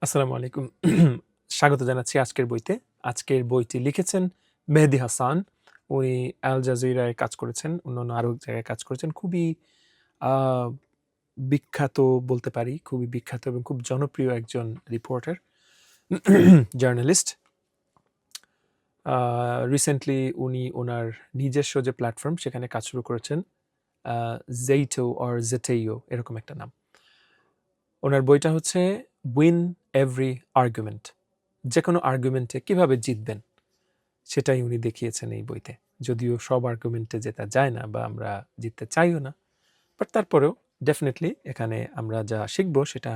আসসালামু আলাইকুম। স্বাগত জানাচ্ছি আজকের বইতে। আজকের বইটি লিখেছেন মেহেদী হাসান। উনি আল জাজিরায় কাজ করেছেন, অন্যান্য আরও জায়গায় কাজ করেছেন। খুবই আ বিখ্যাত বলতে পারি, খুবই বিখ্যাত এবং খুব জনপ্রিয় একজন রিপোর্টার, জার্নালিস্ট। রিসেন্টলি উনি ওনার নিজস্ব যে প্ল্যাটফর্ম সেখানে কাজ শুরু করেছেন। জেইটো অর জেটেইও এরকম একটা নাম। ওনার বইটা হচ্ছে উইন এভরি আর্গুমেন্ট। যেকোনো আর্গুমেন্টে কিভাবে জিতবেন সেটাই উনি দেখিয়েছেন এই বইতে। যদিও সব আর্গুমেন্টে জেতা যায় না বা আমরা জিততে চাইও না, বাট তারপরেও ডেফিনেটলি এখানে আমরা যা শিখবো সেটা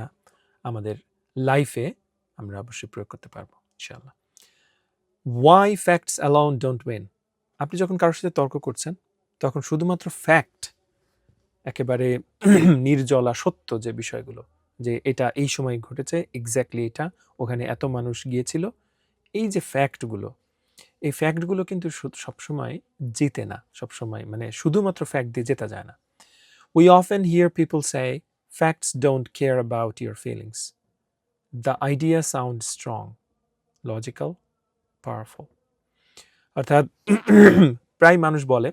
আমাদের লাইফে আমরা অবশ্যই প্রয়োগ করতে পারবো ইনশাআল্লাহ। Why facts alone don't win. আপনি যখন কারোর সাথে তর্ক করছেন তখন শুধুমাত্র ফ্যাক্ট, একেবারে নির্জলা সত্য যে বিষয়গুলো, যে এটা এই সময় ঘটেছে, এক্স্যাক্টলি এটা, ওখানে এত মানুষ গিয়েছিল, এই যে ফ্যাক্টগুলো, এই ফ্যাক্টগুলো কিন্তু সবসময় জিতে না। সবসময় মানে শুধুমাত্র ফ্যাক্ট দিয়ে জেতা যায় না। We often here people say facts don't care about your feelings. The idea sound strong, logical, powerful. অর্থাৎ প্রায় মানুষ বলে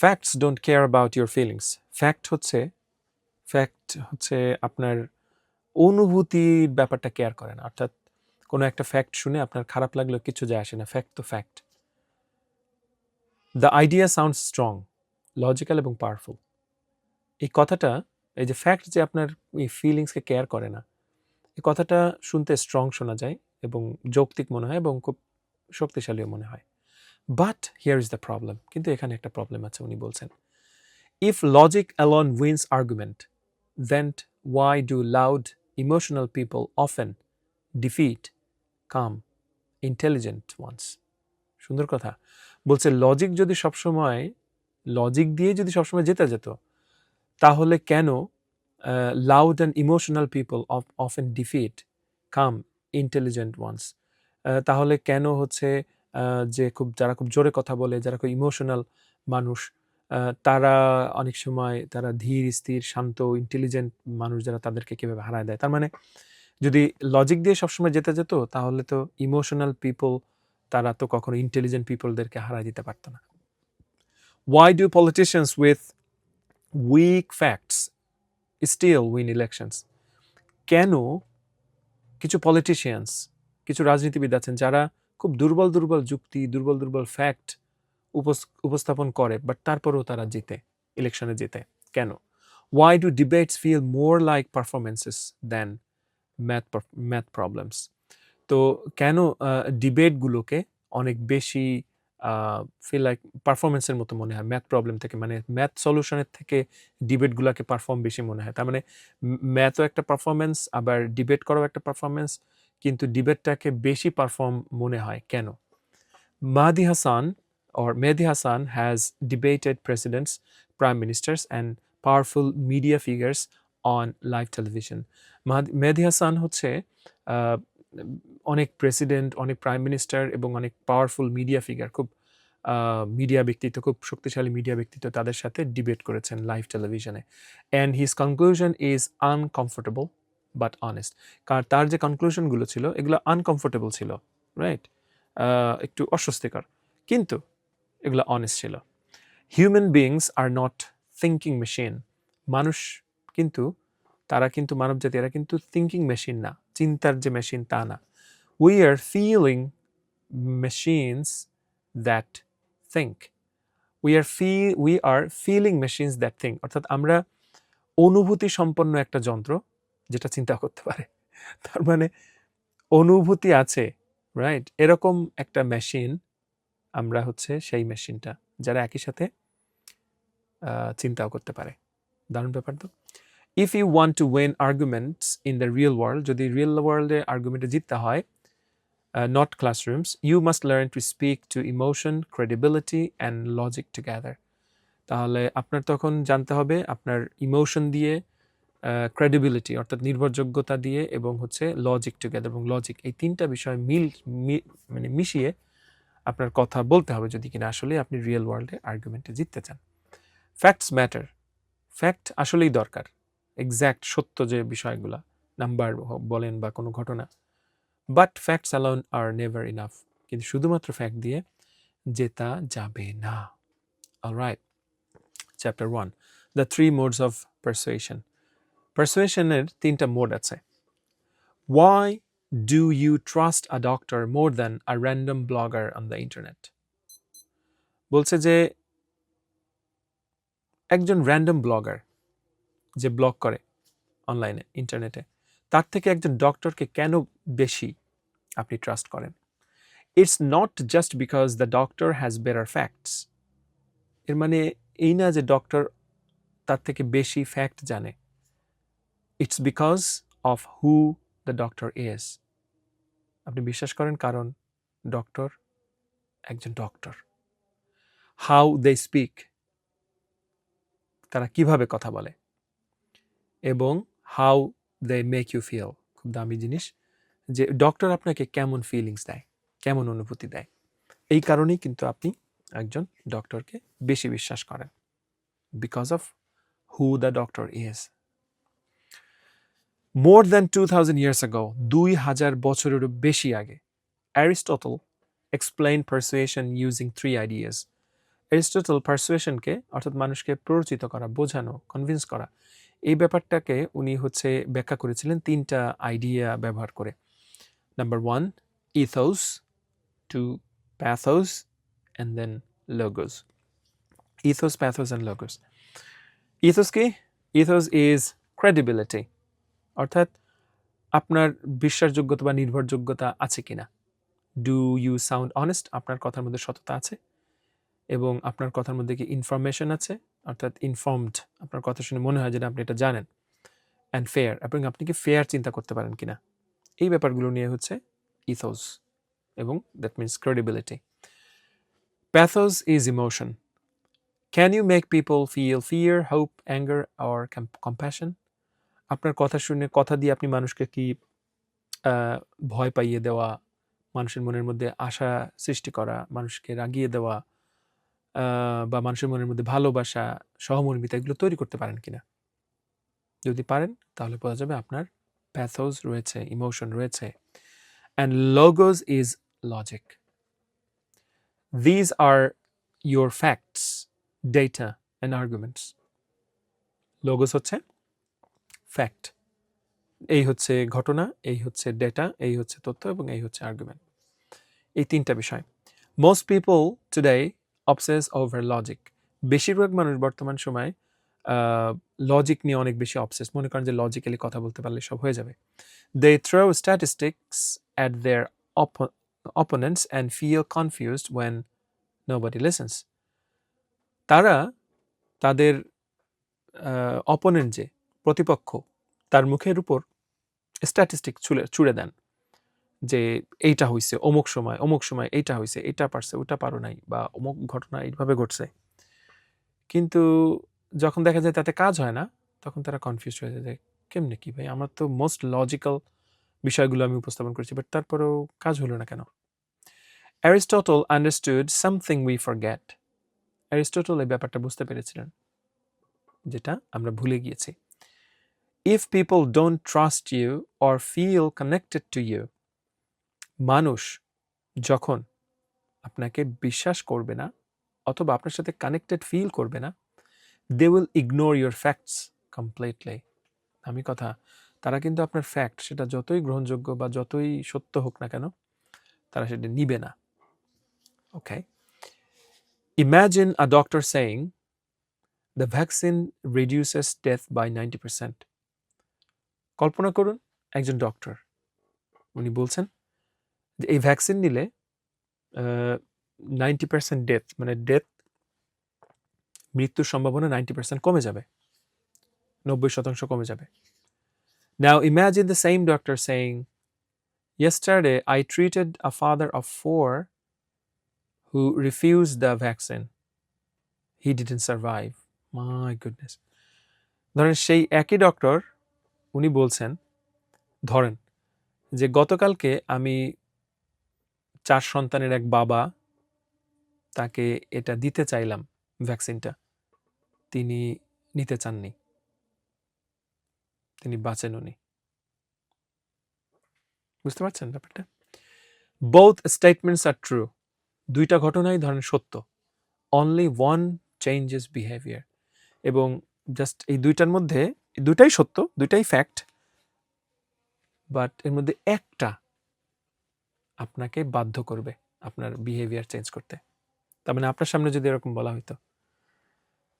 facts don't care about your feelings. Fact হচ্ছে আপনার অনুভূতির ব্যাপারটা কেয়ার করে না। অর্থাৎ কোনো একটা ফ্যাক্ট শুনে আপনার খারাপ লাগলেও কিছু যায় আসে না, ফ্যাক্ট তো fact. The idea sound strong, logical এবং পাওয়ারফুল। এই কথাটা, এই যে ফ্যাক্ট যে আপনার এই ফিলিংসকে কেয়ার করে না, এই কথাটা শুনতে স্ট্রং শোনা যায় এবং যৌক্তিক মনে হয় এবং খুব শক্তিশালীও মনে হয়। But here is the problem. কিন্তু এখানে একটা প্রবলেম আছে। উনি বলছেন, if logic alone wins argument, then why do loud emotional people often defeat calm intelligent ones. সুন্দর কথা বলছে, লজিক যদি সবসময়, লজিক দিয়ে যদি সবসময় জেতা যেত, তাহলে কেন loud and emotional people often defeat calm intelligent ones. তাহলে কেন হচ্ছে যে যারা খুব জোরে কথা বলে, যারা খুব ইমোশনাল মানুষ, তারা অনেক সময় তারা ধীর স্থির শান্ত ইন্টেলিজেন্ট মানুষ যারা, তাদেরকে কীভাবে হারায় দেয়। তার মানে যদি লজিক দিয়ে সবসময় যেতে যেত, তাহলে তো ইমোশনাল পিপল তারা তো কখনো ইন্টেলিজেন্ট পিপলদেরকে হারায় দিতে পারতো না। Why do politicians with weak facts still win elections. কেন কিছু পলিটিশিয়ানস, কিছু রাজনীতিবিদ আছেন যারা খুব দুর্বল দুর্বল যুক্তি, দুর্বল দুর্বল ফ্যাক্ট উপস্থাপন করে, বাট তারপরেও তারা জিতে, ইলেকশনে জিতে কেন? Why do debates feel more like performances than math problems. তো কেন ডিবেটগুলোকে অনেক বেশি ফিল লাইক পারফরমেন্সের মতো মনে হয় ম্যাথ প্রবলেম থেকে, মানে ম্যাথ সলিউশনের থেকে ডিবেটগুলোকে পারফর্ম বেশি মনে হয়। তার মানে ম্যাথও একটা পারফরমেন্স, আবার ডিবেট করাও একটা পারফরমেন্স, কিন্তু ডিবেটটাকে বেশি পারফর্ম মনে হয় কেন? Mehdi Hasan has debated presidents, prime ministers and powerful media figures on live television. মেহেদী হাসান হচ্ছে অনেক প্রেসিডেন্ট, অনেক প্রাইম মিনিস্টার এবং অনেক পাওয়ারফুল মিডিয়া ফিগার, খুব মিডিয়া ব্যক্তিত্ব, খুব শক্তিশালী মিডিয়া ব্যক্তিত্ব, তাদের সাথে ডিবেট করেছেন লাইভ টেলিভিশনে। And his conclusion is uncomfortable but honest. কারণ তার যে কনক্লুশনগুলো ছিল এগুলো আনকমফোর্টেবল ছিল, রাইট, একটু অস্বস্তিকর, কিন্তু এগুলো অনেস্ট ছিল। Human beings are not thinking machine. মানুষ কিন্তু, তারা কিন্তু মানবজাতি, এরা কিন্তু থিঙ্কিং মেশিন না, চিন্তার যে মেশিন তা না। We are feeling machines that think. We are feeling machines that think. অর্থাৎ আমরা অনুভূতি সম্পন্ন একটা যন্ত্র যেটা চিন্তা করতে পারে। তার মানে অনুভূতি আছে, রাইট, এরকম একটা মেশিন আমরা হচ্ছে সেই মেশিনটা, যারা একই সাথে চিন্তাও করতে পারে। দারুণ ব্যাপার তো। If you want to win arguments in the real world, যদি রিয়েল ওয়ার্ল্ডে আর্গুমেন্টে জিততে হয়, not classrooms, you must learn to speak to emotion, credibility and logic together. তাহলে আপনার তখন জানতে হবে আপনার ইমোশন দিয়ে, ক্রেডিবিলিটি অর্থাৎ নির্ভরযোগ্যতা দিয়ে, এবং হচ্ছে লজিক টুগেদার, এবং লজিক, এই তিনটা বিষয় মানে মিশিয়ে আপনার কথা বলতে হবে, যদি কিনা আসলে আপনি রিয়েল ওয়ার্ল্ডে আর্গুমেন্টে জিততে চান। Facts matter. ফ্যাক্ট আসলেই দরকার, এক্স্যাক্ট সত্য যে বিষয়গুলো নাম্বার বলেন বা কোনো ঘটনা। But facts alone are never enough, কিন্তু শুধুমাত্র ফ্যাক্ট দিয়ে জেতা যাবে না। Alright, chapter 1, the 3 modes of persuasion. পারসুয়েশনের 3টা মোড আছে। Why do you trust a doctor more than a random blogger on the internet? বলছে যে একজন র্যান্ডম ব্লগার যে ব্লগ করে অনলাইনে, ইন্টারনেটে, তার থেকে একজন ডক্টরকে কেন বেশি আপনি ট্রাস্ট করেন? It's not just because the doctor has better facts. এর মানে এই না যে ডক্টর তার থেকে বেশি ফ্যাক্ট জানে। It's because of who the doctor is. আপনি বিশ্বাস করেন কারণ ডক্টর একজন ডক্টর। হাউ দে স্পিক, তারা কিভাবে কথা বলে, এবং how they make you feel, খুব দামি জিনিস, যে ডক্টর আপনাকে কেমন ফিলিংস দেয়, কেমন অনুভূতি দেয়। এই কারণেই কিন্তু আপনি একজন ডক্টরকে বেশি বিশ্বাস করেন, because of who the doctor is. More than 2000 years ago, 2000 বছরেরও বেশি আগে, Aristotle explain persuasion using 3 ideas. Aristotle পারসুয়েশনকে, অর্থাৎ মানুষকে প্ররোচিত করা, বোঝানো, কনভিন্স করা, এই ব্যাপারটাকে উনি ব্যাখ্যা করেছিলেন 3টা আইডিয়া ব্যবহার করে। Number 1, ethos, 2, pathos, and then logos. Ethos, pathos and logos. Ethos কি? ইথোস ইজ ক্রেডিবিলিটি, অর্থাৎ আপনার বিশ্বাসযোগ্যতা বা নির্ভরযোগ্যতা আছে কিনা। ডু ইউ সাউন্ড অনেস্ট, আপনার কথার মধ্যে সততা আছে, এবং আপনার কথার মধ্যে কি ইনফরমেশন আছে, অর্থাৎ ইনফর্মড, আপনার কথা শুনে মনে হয় যে আপনি এটা জানেন। অ্যান্ড ফেয়ার, এবং আপনি কি ফেয়ার চিন্তা করতে পারেন কিনা। এই ব্যাপারগুলো নিয়ে হচ্ছে ইথোস, এবং that means credibility. Pathos is emotion. Can you make people feel fear, hope, anger or compassion? আপনার কথা শুনে, কথা দিয়ে আপনি মানুষকে কি ভয় পাইয়ে দেওয়া, মানুষের মনের মধ্যে আশা সৃষ্টি করা, মানুষকে রাগিয়ে দেওয়া, বা মানুষের মনের মধ্যে ভালোবাসা, সহমর্মিতা, এগুলো তৈরি করতে পারেন কিনা। যদি পারেন তাহলে বোঝা যাবে আপনার প্যাথোস রয়েছে, ইমোশন রয়েছে। And logos is logic. These are your facts, data and arguments. Logos হচ্ছে ফ্যাক্ট, এই হচ্ছে ঘটনা, এই হচ্ছে ডেটা, এই হচ্ছে তথ্য, এবং এই হচ্ছে আর্গুমেন্ট। এই 3টা বিষয়। Most people today obsess over logic. বেশিরভাগ মানুষ বর্তমান সময় লজিক নিয়ে অনেক বেশি অবসেস, মনে করেন যে লজিক্যালি কথা বলতে পারলে সব হয়ে যাবে। They throw statistics at their opponents and feel confused when nobody listens. তারা তাদের অপোনেন্ট, যে প্রতিপক্ষ, তার মুখের উপর স্ট্যাটিস্টিক ছুড়ে দেন যে এইটা হইছে অমুক সময়, অমুক সময় এইটা হইছে, এটা পারছে, ওটা পারো নাই, বা অমুক ঘটনা এইভাবে ঘটছে। কিন্তু যখন দেখা যায় তাতে কাজ হয় না, তখন তারা কনফিউজ হয়ে যায় যে কেমনে কি ভাই, আমার তো মোস্ট লজিক্যাল বিষয়গুলো আমি উপস্থাপন করেছি, বাট তারপরেও কাজ হলো না কেন। Aristotle understood something we forget. Aristotle এই ব্যাপারটা বুঝতে পেরেছিলেন, যেটা আমরা ভুলে গিয়েছি। If people don't trust you or feel connected to you, মানুষ যখন আপনাকে বিশ্বাস করবে না অথবা আপনার সাথে কানেক্টেড ফিল করবে না, they will ignore your facts completely. আমি কথা, তারা কিন্তু আপনার ফ্যাক্ট, সেটা যতই গ্রহণযোগ্য বা যতই সত্য হোক না কেন, তারা সেটা নিবে না। Okay, imagine a doctor saying the vaccine reduces death by 90%। কল্পনা করুন একজন ডক্টর, উনি বলছেন যে এই ভ্যাকসিন নিলে 90% ডেথ, মানে মৃত্যুর সম্ভাবনা 90% কমে যাবে, 90% কমে যাবে। Now imagine the same doctor saying, yesterday I treated a father of 4 who refused the vaccine. He didn't survive. My goodness. ধরেন সেই একই ডক্টর, উনি বলছেন, ধরেন যে গতকালকে আমি 4 সন্তানের এক বাবা, তাকে এটা দিতে চাইলাম ভ্যাকসিনটা, তিনি নিতে চাননি, তিনি বাঁচেন উনি। বুঝতে পারছেন ব্যাপারটা? বোথ স্টেটমেন্টস আর ট্রু, দুইটা ঘটনাই ধরেন সত্য, অনলি ওয়ান চেঞ্জেস বিহেভিয়ার, এবং জাস্ট এই দুইটার মধ্যে দুইটাই সত্য, দুইটাই ফ্যাক্ট, বাট এর মধ্যে একটা আপনাকে বাধ্য করবে আপনার বিহেভিয়ার চেঞ্জ করতে। তার মানে আপনার সামনে যদি এরকম বলা হইতো,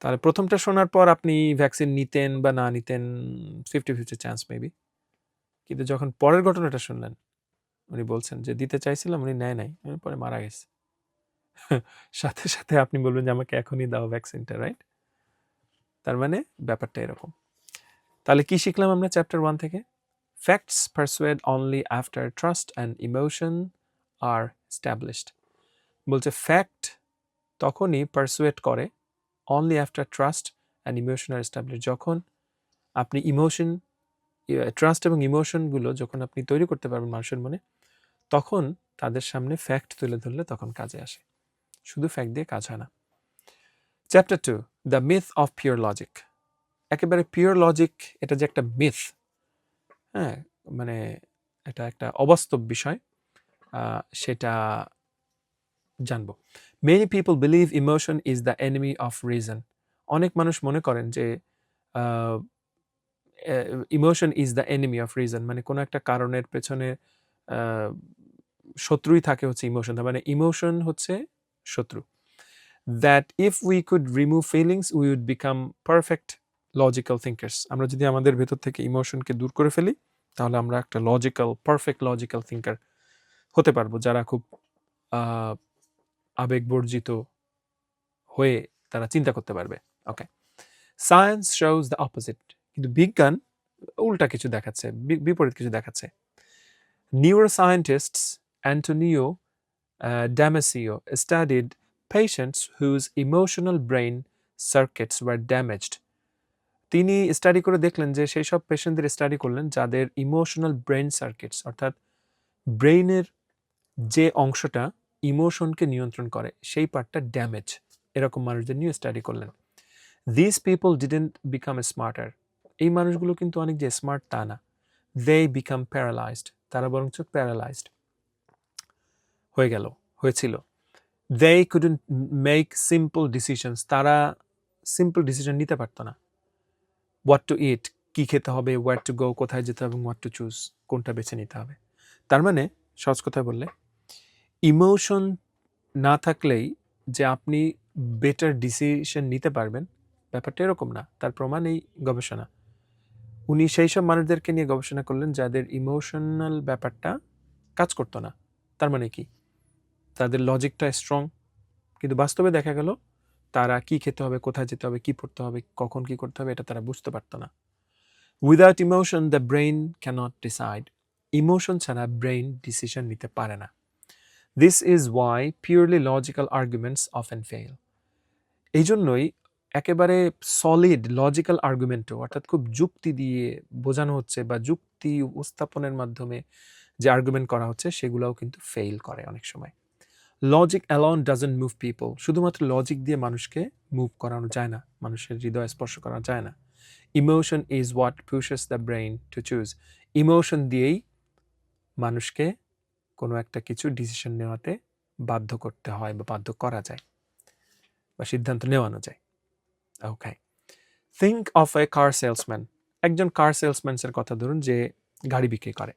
তাহলে প্রথমটা শোনার পর আপনি ভ্যাকসিন নিতেন বা না নিতেন 50-50 চান্স মেবি, কিন্তু যখন পরের ঘটনাটা শুনলেন, উনি বলছেন যে দিতে চাইছিলাম, উনি নেয় নাই, পরে মারা গেছে, সাথে সাথে আপনি বলবেন যে আমাকে এখনই দাও ভ্যাকসিনটা, রাইট? তার মানে ব্যাপারটা এরকম। তাহলে কি শিখলাম আমরা চ্যাপ্টার 1 থেকে? Facts persuade only after trust and emotion are established. বলছে ফ্যাক্ট তখনই পারসুয়েট করে only after trust and emotion are established, যখন আপনি ইমোশন, ট্রাস্ট এবং ইমোশনগুলো যখন আপনি তৈরি করতে পারবেন মানুষের মনে, তখন তাদের সামনে ফ্যাক্ট তুলে ধরলে তখন কাজে আসে। শুধু ফ্যাক্ট দিয়ে কাজ হয় না। Chapter 2, the myth of pure logic. একেবারে পিওর লজিক, এটা যে একটা মিথ, হ্যাঁ, মানে এটা একটা অবাস্তব বিষয়, সেটা জানবো। Many people believe emotion is the enemy of reason. অনেক মানুষ মনে করেন যে emotion is the enemy of reason, মানে কোনো একটা কারণের পেছনে শত্রুই থাকে হচ্ছে ইমোশন, মানে ইমোশন হচ্ছে শত্রু। That if we could remove feelings we would become perfect logical thinkers. আমরা যদি আমাদের ভেতর থেকে ইমোশনকে দূর করে ফেলি, তাহলে আমরা একটা পারফেক্ট লজিক্যাল থিঙ্কার হতে পারবো, যারা খুব আবেগবর্জিত হয়ে তারা চিন্তা করতে পারবে। ওকে, সায়েন্স শোজ দ্য অপোজিট। কিন্তু বিজ্ঞান উল্টা কিছু দেখাচ্ছে, বিপরীত কিছু দেখাচ্ছে। নিউরোসায়েন্টিস্টস Antonio Damasio studied patients whose emotional brain circuits were damaged. তিনি স্টাডি করে দেখলেন যে সেই সব পেশেন্টদের স্টাডি করলেন যাদের ইমোশনাল ব্রেন সার্কিটস, অর্থাৎ ব্রেইনের যে অংশটা ইমোশনকে নিয়ন্ত্রণ করে সেই পার্টটা ড্যামেজ, এরকম মানুষদের নিয়ে স্টাডি করলেন। This people didn't become smarter. এই মানুষগুলো কিন্তু অনেক যে স্মার্ট তা না, দে বিকাম প্যারালাইজড, তারা বরঞ্চ প্যারালাইজড হয়েছিল। They couldn't make simple decisions. তারা সিম্পল ডিসিশন নিতে পারতো না। What to eat, কি খেতে হবে, where to go, কোথায় যেতে হবে, what to choose, কোনটা বেছে নিতে হবে। তার মানে সহজ কথায় বললে, ইমোশন না থাকলেই যে আপনি বেটার ডিসিশন নিতে পারবেন, ব্যাপারটা এরকম না। তার প্রমাণ এই গবেষণা। উনি সেই সব মানুষদেরকে নিয়ে গবেষণা করলেন যাদের ইমোশনাল ব্যাপারটা কাজ করতো না। তার মানে কি, তাদের লজিকটা স্ট্রং, কিন্তু বাস্তবে দেখা গেল তারা কি খেতে হবে, কোথায় যেতে হবে, কি পড়তে হবে, কখন কি করতে হবে, এটা তারা বুঝতে পারতো না। Without emotion the brain cannot decide. Emotion ছাড়া ব্রেইন ডিসিশন নিতে পারে না। This is why purely logical arguments often fail. এই জন্যই একেবারে সলিড লজিক্যাল আর্গুমেন্টও, অর্থাৎ খুব যুক্তি দিয়ে বোঝানো হচ্ছে বা যুক্তি উপস্থাপনের মাধ্যমে যে আর্গুমেন্ট করা হচ্ছে, সেগুলোও কিন্তু ফেল করে অনেক সময়। Logic alone doesn't move people. শুধুমাত্র লজিক দিয়ে মানুষকে মুভ করানো যায় না, মানুষের হৃদয় স্পর্শ করা যায় না। Emotion is what pushes the brain to choose. Emotion দিয়েই মানুষকে কোনো একটা কিছু ডিসিশন নেওয়াতে বাধ্য করতে হয় বা বাধ্য করা যায় বা সিদ্ধান্ত নেওয়ানো যায়। Okay, think of a car salesman. একজন কার সেলসম্যানের কথা ধরুন, যে গাড়ি বিক্রি করে।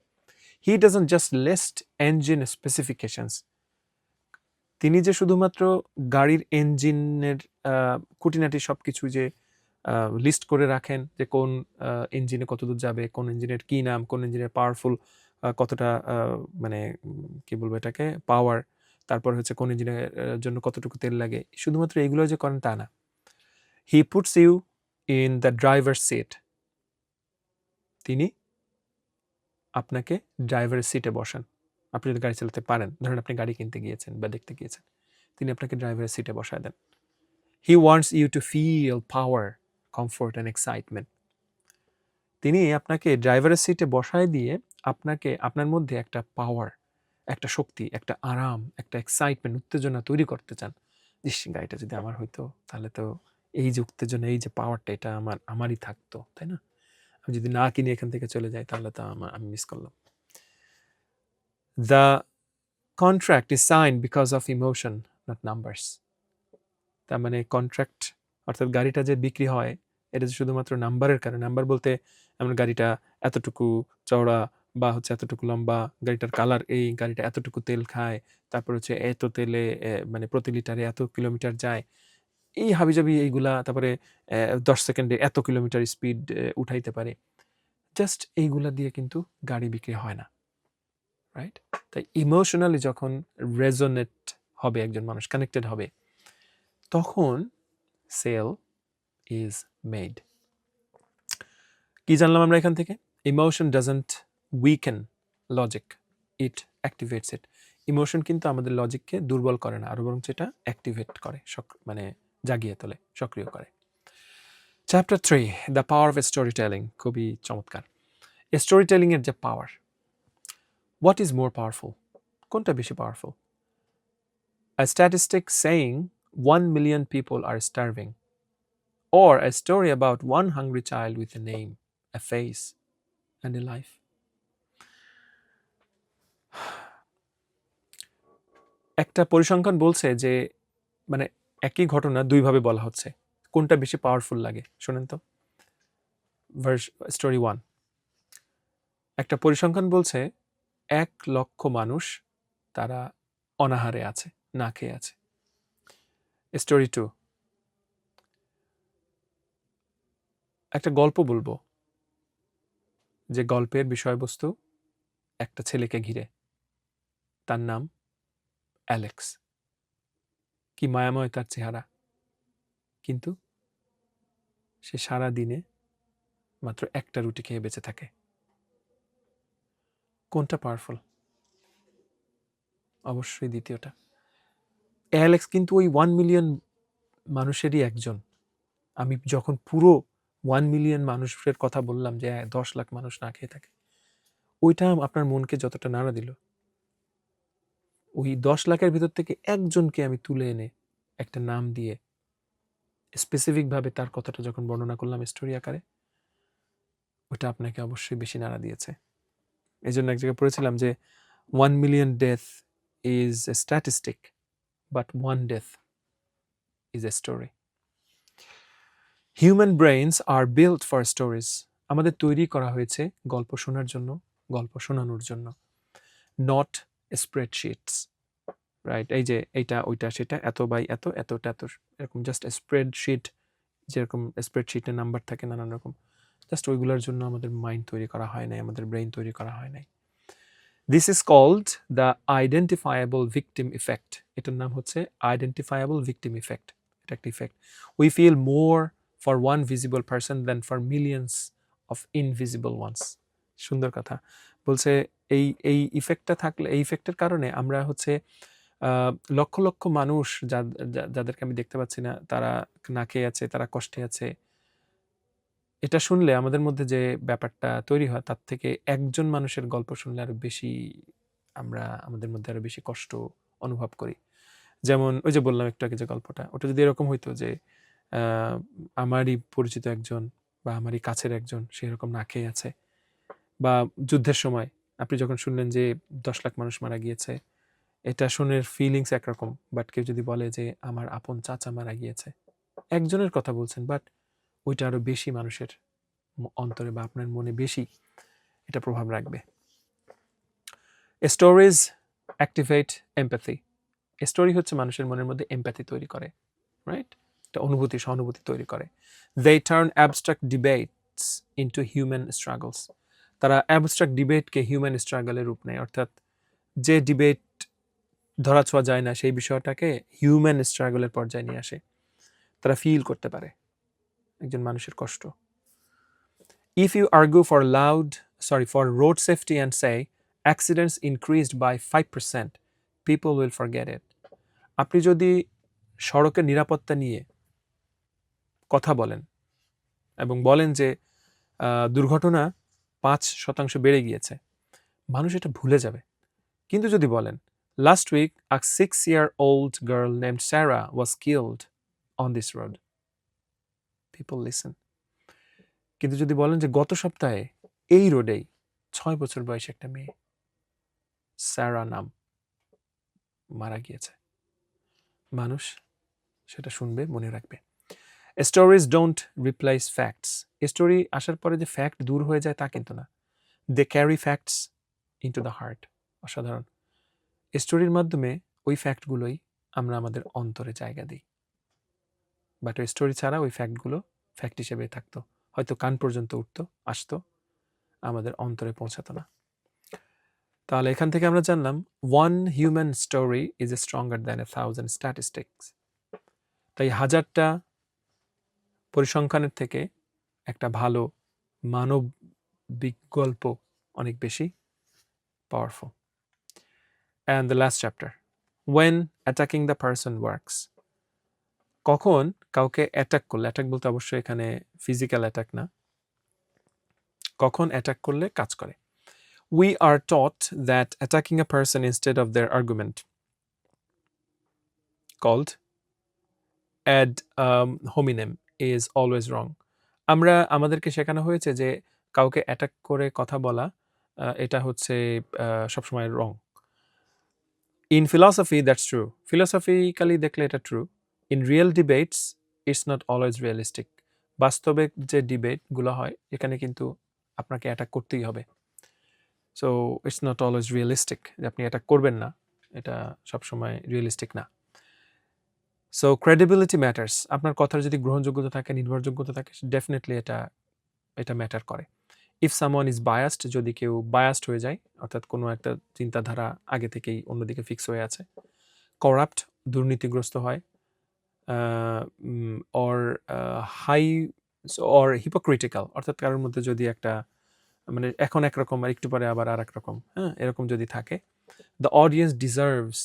He doesn't just list engine specifications. তিনি যে শুধুমাত্র গাড়ির ইঞ্জিনের খুঁটিনাটি সব কিছু যে লিস্ট করে রাখেন, যে কোন ইঞ্জিনে কত দূর যাবে, কোন ইঞ্জিনের কী নাম, কোন ইঞ্জিনের পাওয়ারফুল, কতটা মানে কি বলবো এটাকে, পাওয়ার, তারপর হচ্ছে কোন ইঞ্জিনের জন্য কতটুকু তেল লাগে, শুধুমাত্র এগুলো যে করেন তা না। He puts you in the driver seat. তিনি আপনাকে ড্রাইভারের সিটে বসান। আপনি যদি গাড়ি চালাতে পারেন, ধরেন আপনি গাড়ি কিনতে গিয়েছেন বা দেখতে গিয়েছেন, তিনি আপনাকে ড্রাইভারের সিটে বসায় দেন। He wants you to feel power, comfort and excitement. তিনি আপনাকে ড্রাইভারের সিটে বসায় দিয়ে আপনাকে, আপনার মধ্যে একটা পাওয়ার, একটা শক্তি, একটা আরাম, একটা এক্সাইটমেন্ট, উত্তেজনা তৈরি করতে চান। ইস, গাড়িটা যদি আমার হইতো, তাহলে তো এই যে উত্তেজনা, এই যে পাওয়ারটা, এটা আমারই থাকতো, তাই না? আমি যদি না কিনে এখান থেকে চলে যাই, তাহলে তো আমি মিস করলাম। The contract is sign because of emotion, not numbers. তার মানে কন্ট্রাক্ট অর্থাৎ গাড়িটা যে বিক্রি হয় এটা যে শুধুমাত্র নাম্বারের কারণে, নাম্বার বলতে আমার গাড়িটা এতটুকু চওড়া বা হচ্ছে এতটুকু লম্বা, গাড়িটার কালার এই, গাড়িটা এতটুকু তেল খায়, তারপর হচ্ছে এত তেলে মানে প্রতি লিটারে এত কিলোমিটার যায়, এই হাবিজাবি এইগুলা, তারপরে 10 সেকেন্ডে এত কিলোমিটার স্পিড উঠাইতে পারে, জাস্ট এইগুলা দিয়ে কিন্তু গাড়ি বিক্রি হয় না, রাইট? তাই ইমোশনালি যখন রেজোনেট হবে একজন মানুষ, কানেক্টেড হবে, তখন সেল ইজ মেড। কি জানলাম আমরা এখান থেকে? Emotion doesn't weaken logic, it activates it. Emotion কিন্তু আমাদের লজিককে দুর্বল করে না, আরও বরং এটা অ্যাক্টিভেট করে, মানে জাগিয়ে তোলে, সক্রিয় করে। Chapter 3, the power of story telling, খুবই চমৎকার। স্টোরি টেলিংয়ের যে পাওয়ার, হোয়াট ইজ মোর পাওয়ারফুল? কোনটা বেশি powerful? A statistic saying 1 million people are starving, or a story about one hungry child with a name, a face, and a life? একটা পরিসংখ্যান বলছে যে মানে একই ঘটনা দুইভাবে বলা হচ্ছে, কোনটা বেশি পাওয়ারফুল লাগে শোনেন তো। স্টোরি 1, একটা পরিসংখ্যান বলছে 1 লক্ষ মানুষ তারা অনাহারে আছে, না খেয়ে আছে। স্টোরি 2, একটা গল্প বলবো যে গল্পের বিষয়বস্তু একটা ছেলেকে ঘিরে, তার নাম অ্যালেক্স। কি মায়াময় তার চেহারা, কিন্তু সে সারা দিনে মাত্র একটা রুটি খেয়ে বেঁচে থাকে। কোনটা পাওয়ারফুল? অবশ্যই দ্বিতীয়টা। অ্যালেক্স কিন্তু ওই 1 মিলিয়ন মানুষেরই একজন। আমি যখন পুরো 1 মিলিয়ন মানুষের কথা বললাম যে 10 লাখ মানুষ না খেয়ে থাকে, ওইটা আপনার মনকে যতটা নাড়া দিল, ওই 10 লাখের ভিতর থেকে একজনকে আমি তুলে এনে একটা নাম দিয়ে স্পেসিফিকভাবে তার কথাটা যখন বর্ণনা করলাম স্টোরি আকারে, ওটা আপনাকে অবশ্যই বেশি নাড়া দিয়েছে। এই জন্য এক জায়গায় পড়েছিলাম যে 1 million death is a statistic, but 1 death is a story. Human brains are built for stories. আমাদের তৈরি করা হয়েছে গল্প শোনার জন্য, গল্প শোনানোর জন্য, নট স্প্রেডশিটস, রাইট? এই যে এইটা ওইটা সেটা এত বাই এত, এতটা এত, এরকম জাস্ট স্প্রেডশিট, যেরকম স্প্রেডশিটে নাম্বার থাকে নানান রকম, জাস্ট ওইগুলোর জন্য আমাদের মাইন্ড তৈরি করা হয় নাই, আমাদের ব্রেইন তৈরি করা হয় নাই। This is called the identifiable victim effect. এটার নাম হচ্ছে আইডেন্টিফায়েবল ভিকটিম ইফেক্ট। এটা একটা effect. We feel more for one visible person than for millions of invisible ones. সুন্দর কথা বলছে। এই এই ইফেক্টটা থাকলে, এই ইফেক্টের কারণে আমরা হচ্ছে লক্ষ লক্ষ মানুষ যাদেরকে আমি দেখতে পাচ্ছি না, তারা না খেয়ে আছে, তারা কষ্টে আছে, এটা শুনলে আমাদের মধ্যে যে ব্যাপারটা তৈরি হয়, তার থেকে একজন মানুষের গল্প শুনলে আরো বেশি আমরা আমাদের মধ্যে আরো বেশি কষ্ট অনুভব করি। যেমন ওই যে বললাম একটু আগে যে গল্পটা, ওটা যদি এরকম হইতো যে আমারই পরিচিত একজন বা আমারই কাছের একজন সে এরকম না খেয়ে আছে, বা যুদ্ধের সময় আপনি যখন শুনলেন যে 10 লাখ মানুষ মারা গিয়েছে, এটা শুনে ফিলিংস একরকম, বাট কেউ যদি বলে যে আমার আপন চাচা মারা গিয়েছে, একজনের কথা বলছেন, বাট ওইটা আরো বেশি মানুষের অন্তরে বা আপনার মনে বেশি এটা প্রভাব রাখবে। Stories activate empathy. স্টোরি হচ্ছে মানুষের মনের মধ্যে এমপ্যাথি তৈরি করে, রাইট? একটা অনুভূতি, সহানুভূতি তৈরি করে। They turn abstract debates into human struggles. তারা অ্যাবস্ট্রাক্ট ডিবেটকে হিউম্যান স্ট্রাগলের রূপ নেয়, অর্থাৎ যে ডিবেট ধরা ছোঁয়া যায় না সেই বিষয়টাকে হিউম্যান স্ট্রাগলের পর্যায়ে নিয়ে আসে। তারা ফিল করতে পারে একজন মানুষের কষ্ট। If you argue for road safety and say accidents increased by 5%, people will forget it. আপনি যদি সড়কের নিরাপত্তা নিয়ে কথা বলেন এবং বলেন যে দুর্ঘটনা 5% বেড়ে গিয়েছে, মানুষ এটা ভুলে যাবে। কিন্তু যদি বলেন last week a 6-year-old girl named Sarah was killed on this road, people listen. কিন্তু যদি বলেন যে গত সপ্তাহে এই রোডেই 6 বছর বয়সী একটা মেয়ে, স্যারা নাম মারা গিয়েছে। মানুষ সেটা শুনবে, মনে রাখবে। Stories don't replace facts. Story আসার পরে যে ফ্যাক্ট দূর হয়ে যায় তা কিন্তু না। They carry facts into the heart. অসাধারণ। স্টোরির মাধ্যমে ওই ফ্যাক্টগুলোই আমরা আমাদের অন্তরে জায়গা দিই। বাট ওই স্টোরি ছাড়া ওই ফ্যাক্টগুলো ফ্যাক্ট হিসেবে থাকতো, হয়তো কান পর্যন্ত উঠতো, আসতো, আমাদের অন্তরে পৌঁছাতো না। তাহলে এখান থেকে আমরা জানলাম one human story is stronger than 1,000 statistics. তাই 1000টা পরিসংখ্যানের থেকে একটা ভালো মানবিক গল্প অনেক বেশি powerful. And the last chapter, when attacking the person works. কখন কাউকে অ্যাটাক করলে, অ্যাটাক বলতে অবশ্যই এখানে ফিজিক্যাল অ্যাটাক না, কখন অ্যাটাক করলে কাজ করে। We are taught that attacking a person instead of their argument, called ad hominem, is always wrong. আমাদেরকে শেখানো হয়েছে যে কাউকে অ্যাটাক করে কথা বলা এটা হচ্ছে সবসময় রং। In philosophy that's true. Philosophically দেখলে এটা true. In real debates it's not always realistic. বাস্তবে যে ডিবেটগুলো হয় এখানে কিন্তু আপনাকে অ্যাটাক করতেই হবে। So it's not always realistic যে আপনি অ্যাটাক করবেন না, এটা সবসময় রিয়েলিস্টিক না। So credibility matters. আপনার কথার যদি গ্রহণযোগ্যতা থাকে, নির্ভরযোগ্যতা থাকে, ডেফিনেটলি এটা ম্যাটার করে। ইফ সামওয়ান ইজ বায়াসড, যদি কেউ বায়াসড হয়ে যায়, অর্থাৎ কোনো একটা চিন্তাধারা আগে থেকেই অন্যদিকে ফিক্স হয়ে আছে, করাপ্ট, দুর্নীতিগ্রস্ত হয়, অর হাই অর হিপোক্রিটিক্যাল, অর্থাৎ কারোর মধ্যে যদি একটা মানে এখন একরকম আর একটু পরে আবার আর এক রকম, হ্যাঁ, এরকম যদি থাকে, the audience deserves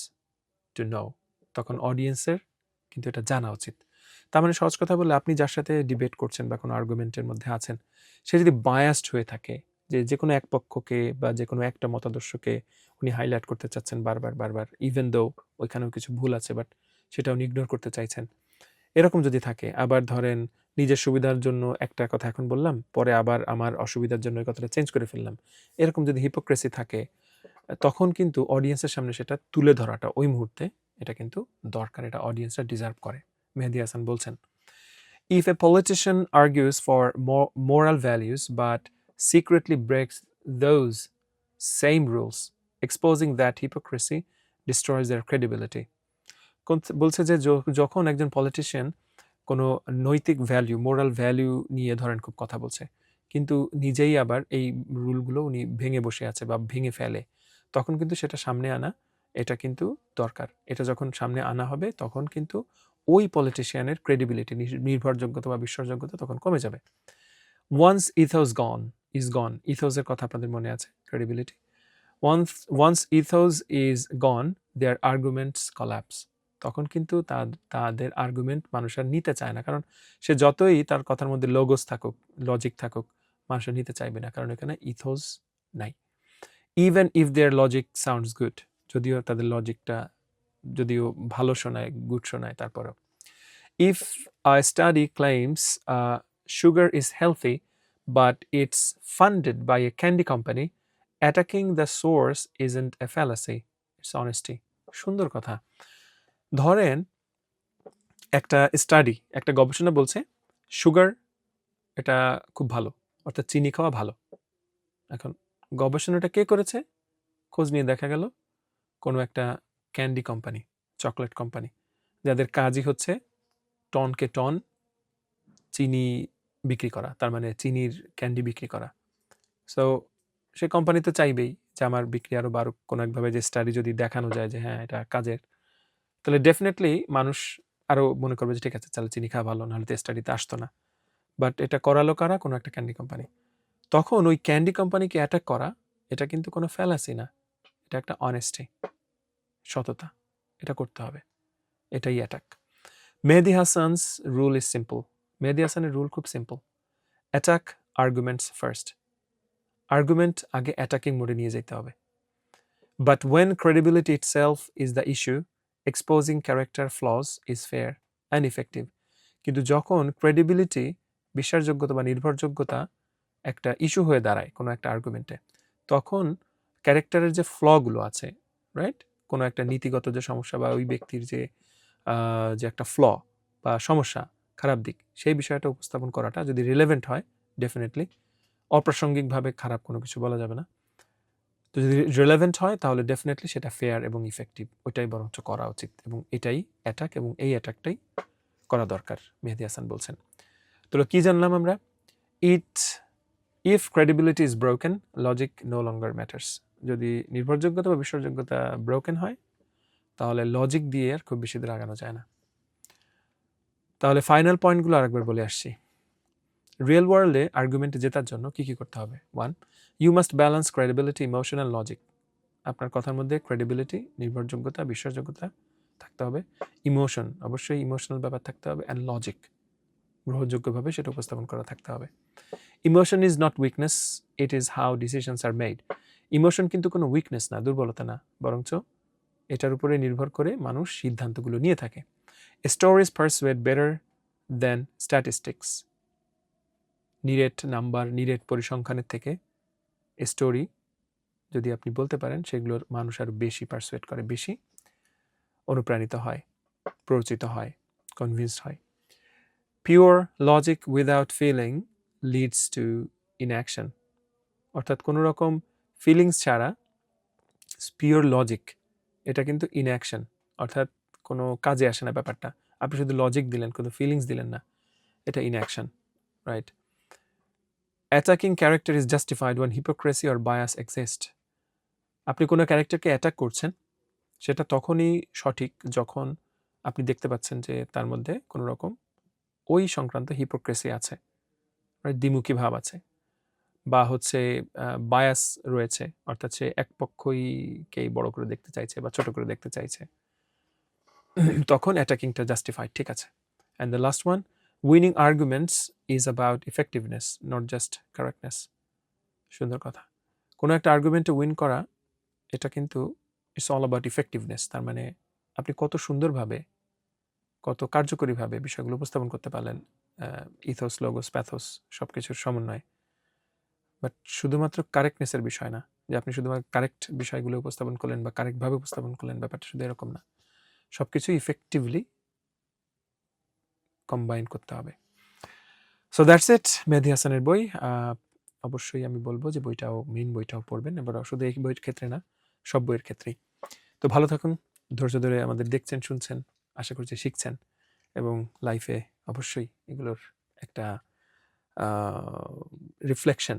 to know, তখন অডিয়েন্সের কিন্তু এটা জানা উচিত। তার মানে সহজ কথা বললে, আপনি যার সাথে ডিবেট করছেন বা কোনো আর্গুমেন্টের মধ্যে আছেন, সে যদি বায়াসড হয়ে থাকে, যে কোনো এক পক্ষকে বা যে কোনো একটা মতাদর্শকে উনি হাইলাইট করতে চাচ্ছেন বারবার, ইভেন দো ওইখানেও কিছু ভুল আছে, বাট সেটা উনি ইগনোর করতে চাইছেন, এরকম যদি থাকে, আবার ধরেন নিজের সুবিধার জন্য একটা কথা এখন বললাম, পরে আবার আমার অসুবিধার জন্য ওই কথাটা চেঞ্জ করে ফেললাম, এরকম যদি হিপোক্রেসি থাকে, তখন কিন্তু অডিয়েন্সের সামনে সেটা তুলে ধরাটা ওই মুহূর্তে এটা কিন্তু দরকার, এটা অডিয়েন্সরা ডিজার্ভ করে। মেহেদী হাসান বলছেন, if a politician argues for moral values but secretly breaks those same rules, exposing that hypocrisy destroys their credibility. বলছে যে যখন একজন পলিটিশিয়ান কোনো নৈতিক ভ্যালু, মোরাল ভ্যালু নিয়ে ধরেন খুব কথা বলছে, কিন্তু নিজেই আবার এই রুলগুলো উনি ভেঙে বসে আছে বা ভেঙে ফেলে, তখন কিন্তু সেটা সামনে আনা এটা কিন্তু দরকার। এটা যখন সামনে আনা হবে তখন কিন্তু ওই পলিটিশিয়ানের ক্রেডিবিলিটি, নির্ভরযোগ্যতা বা বিশ্বাসযোগ্যতা তখন কমে যাবে। ওয়ান্স ইথোস ইজ গন, ইথোসের কথা আপনাদের মনে আছে, credibility. Once ethos is gone, their arguments collapse, তখন কিন্তু তাদের আর্গুমেন্ট মানুষ আর নিতে চায় না, কারণ সে যতই তার কথার মধ্যে লোগোস থাকুক, লজিক থাকুক, মানুষ নিতে চাইবে না, কারণ এখানে ইথোস নাই। Even if their logic sounds good, যদিও তাদের লজিকটা যদিও ভালো শোনায়, গুড শোনায়, তারপরেও। If a study claims sugar is healthy but it's funded by a candy company, attacking the source isn't a fallacy, it's honesty. সুন্দর কথা। ধরেন একটা স্টাডি, একটা গবেষণা বলছে সুগার এটা খুব ভালো, অর্থাৎ চিনি খাওয়া ভালো। এখন গবেষণাটা কে করেছে? খোঁজ নিয়ে দেখা গেল কোনো একটা ক্যান্ডি কোম্পানি, চকলেট কোম্পানি, যাদের কাজই হচ্ছে টনকে টন চিনি বিক্রি করা, তার মানে চিনির ক্যান্ডি বিক্রি করা। সো সে কোম্পানি তো চাইবেই যে আমার বিক্রি আরও বাড়ুক, কোনো একভাবে যে স্টাডি যদি দেখানো যায় যে হ্যাঁ এটা কাজের, তাহলে ডেফিনেটলি মানুষ আরও মনে করবে যে ঠিক আছে, তাহলে চিনি খাওয়া ভালো, নাহলে তো স্টাডিতে আসতো না। বাট এটা করালো কারা? কোনো একটা ক্যান্ডি কোম্পানি। তখন ওই ক্যান্ডি কোম্পানিকে অ্যাটাক করা এটা কিন্তু কোনো ফ্যালাসি না, এটা একটা অনেস্টি, সততা, এটা করতে হবে, এটাই attack. Mehedi Hasan's rule is simple. Mehedi হাসানের রুল খুব simple, attack arguments first, argument আগে অ্যাটাকিং মোডে নিয়ে যেতে হবে। But when credibility itself is the issue, exposing character flaws is fair and effective. কিন্তু যখন ক্রেডিবিলিটি, বিশ্বাসযোগ্যতা বা নির্ভরযোগ্যতা একটা ইস্যু হয়ে দাঁড়ায় কোনো একটা আর্গুমেন্টে, তখন ক্যারেক্টারের যে ফ্লগুলো আছে, রাইট? কোনো একটা নীতিগত যে সমস্যা বা ওই ব্যক্তির যে যে একটা ফ্ল বা সমস্যা, খারাপ দিক, সেই বিষয়টা উপস্থাপন করাটা যদি রিলেভেন্ট হয়, ডেফিনেটলি অপ্রাসঙ্গিকভাবে খারাপ কোনো কিছু বলা যাবে না। তো যদি রিলেভেন্ট হয় তাহলে ডেফিনেটলি সেটা ফেয়ার এবং ইফেক্টিভ, ওইটাই বরঞ্চ করা উচিত, এবং এটাই অ্যাটাক, এবং এই অ্যাটাকটাই করা দরকার, মেহেদী হাসান বলছেন। তো কি জানলাম আমরা? If credibility is broken, logic no longer matters. যদি নির্ভরযোগ্যতা বা বিশ্বাসযোগ্যতা ব্রোকেন হয়, তাহলে লজিক দিয়ে আর খুব বেশি দূর আগানো যায় না। তাহলে ফাইনাল পয়েন্টগুলো আরেকবার বলে আসছি। রিয়েল ওয়ার্ল্ডে আর্গুমেন্টে জেতার জন্য কী কী করতে হবে? 1, you must balance credibility, emotion and logic. আপনার কথার মধ্যে ক্রেডিবিলিটি, নির্ভরযোগ্যতা, বিশ্বাসযোগ্যতা থাকতে হবে, ইমোশন, অবশ্যই ইমোশনাল ব্যাপার থাকতে হবে, অ্যান্ড লজিক, গ্রহণযোগ্যভাবে সেটা উপস্থাপন করা থাকতে হবে। Emotion is not weakness, it is how decisions are made. Emotion কিন্তু কোনো উইকনেস না, দুর্বলতা না, বরঞ্চ এটার উপরে নির্ভর করে মানুষ সিদ্ধান্তগুলো নিয়ে থাকে। Stories persuade better than statistics. নিরেট নাম্বার, নিরেট পরিসংখ্যানের থেকে স্টোরি যদি আপনি বলতে পারেন, সেগুলোর মানুষ আরও বেশি পারসুয়েট করে, বেশি অনুপ্রাণিত হয়, প্ররোচিত হয়, কনভিন্সড হয়। Pure logic without feeling leads to inaction. অর্থাৎ কোনো রকম ফিলিংস ছাড়া পিওর লজিক, এটা কিন্তু ইনঅ্যাকশন, অর্থাৎ কোনো কাজে আসে না ব্যাপারটা। আপনি শুধু লজিক দিলেন, কোনো ফিলিংস দিলেন না, এটা inaction, right? Attacking character is justified one hypocrisy or bias exist. আপনি কোনো ক্যারেক্টারকে অ্যাটাক করছেন, সেটা তখনই সঠিক যখন আপনি দেখতে পাচ্ছেন যে তার মধ্যে কোনো রকম ওই সংক্রান্ত হিপোক্রেসি আছে, দ্বিমুখী ভাব আছে, বা হচ্ছে বায়াস রয়েছে, অর্থাৎ সে এক পক্ষইকেই বড় করে দেখতে চাইছে বা ছোট করে দেখতে চাইছে, তখন অ্যাটাকিংটা জাস্টিফাইড, ঠিক আছে। And the last one, winning arguments is about effectiveness not just correctness. সুন্দর কথা। কোনো একটা আর্গুমেন্টে উইন করা, এটা কিন্তু ইটস অল অ্যাবাউট ইফেক্টিভনেস। তার মানে আপনি কত সুন্দরভাবে, কত কার্যকরীভাবে বিষয়গুলো উপস্থাপন করতে পারলেন, ইথোস, লোগোস, প্যাথোস সব কিছুর সমন্বয়। বাট শুধুমাত্র কারেক্টনেসের বিষয় না, যে আপনি শুধুমাত্র কারেক্ট বিষয়গুলো উপস্থাপন করলেন বা কারেক্টভাবে উপস্থাপন করলেন, ব্যাপারটা শুধু এরকম না, সব কিছু ইফেক্টিভলি কম্বাইন করতে হবে। সো দ্যাটস ইট, মেহেদী হাসানের বই। অবশ্যই আমি বলবো যে বইটাও, মেইন বইটাও পড়বেন, এবার শুধু এই বইয়ের ক্ষেত্রে না, সব বইয়ের ক্ষেত্রেই। তো ভালো থাকুন, ধৈর্য ধরে আমাদের দেখছেন, শুনছেন, আশা করছি শিখছেন, এবং লাইফে অবশ্যই এগুলোর একটা রিফ্লেকশন,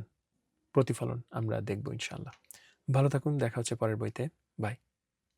প্রতিফলন আমরা দেখব ইনশাআল্লাহ। ভালো থাকুন, দেখা হচ্ছে পরের বইতে। বাই।